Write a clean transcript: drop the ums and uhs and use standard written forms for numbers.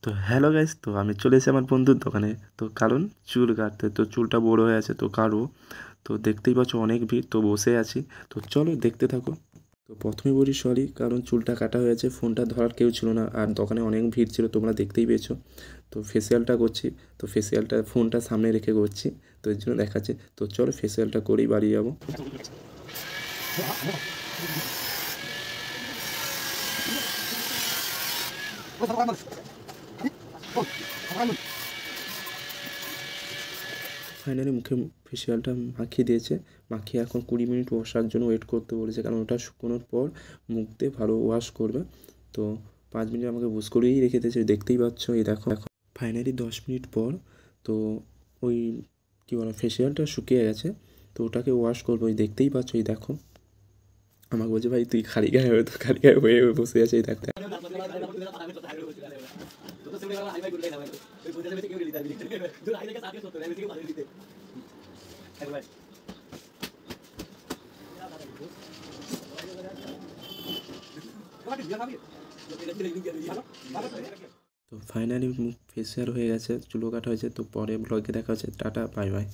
তো hello guys, তো আমি চলে এসেছি আমার বন্ধুর দোকানে। তো কারণ চুল কাটতে, তো চুলটা বড় হয়ে আছে তো কাটবো। তো দেখতেই পাচ্ছ অনেক ভিড়, তো বসে আছি। তো চলো দেখতে থাকো। তো প্রথমে বলি সরি, কারণ চুলটা কাটা হয়েছে, ফোনটা ধরার কেউ ছিল না, আর দোকানে অনেক ভিড় ছিল, তোমরা দেখতেই পেয়েছো। তো ফেসিয়ালটা করছি, তো ফেসিয়ালটা ফোনটা সামনে রেখে করছি, তো এর জন্য দেখাচ্ছি। তো চলো ফেসিয়ালটা করেই বাড়ি যাবো। ফাইনালি মুখে ফেসিয়ালটা মাখিয়ে দিয়েছে। মাখিয়ে এখন 20 মিনিট ওয়াশার জন্য ওয়েট করতে বলেছে, কারণ ওটা শুকোনোর পর মুখ দিয়ে ভালো ওয়াশ করবে। তো 5 মিনিট আমাকে বুঝ করেই রেখে দিয়েছে, দেখতেই পাচ্ছ। এই দেখো দেখো ফাইনালি 10 মিনিট পর তো ওই কী বলো ফেসিয়ালটা শুকিয়ে গেছে। তো ওটাকে ওয়াশ করবো, ওই দেখতেই পাচ্ছ। এই দেখো আমাকে বলছে ভাই তুই খালি গায়ে হয়ে, তো খালি গায়ে হয়ে বসে আছে। এই দেখতে তো ফাইনালি মুখ ফেসিয়াল হয়ে গেছে, চুলও কাটা হয়েছে। তো পরে ব্লগে দেখা হচ্ছে, টাটা বাই বাই।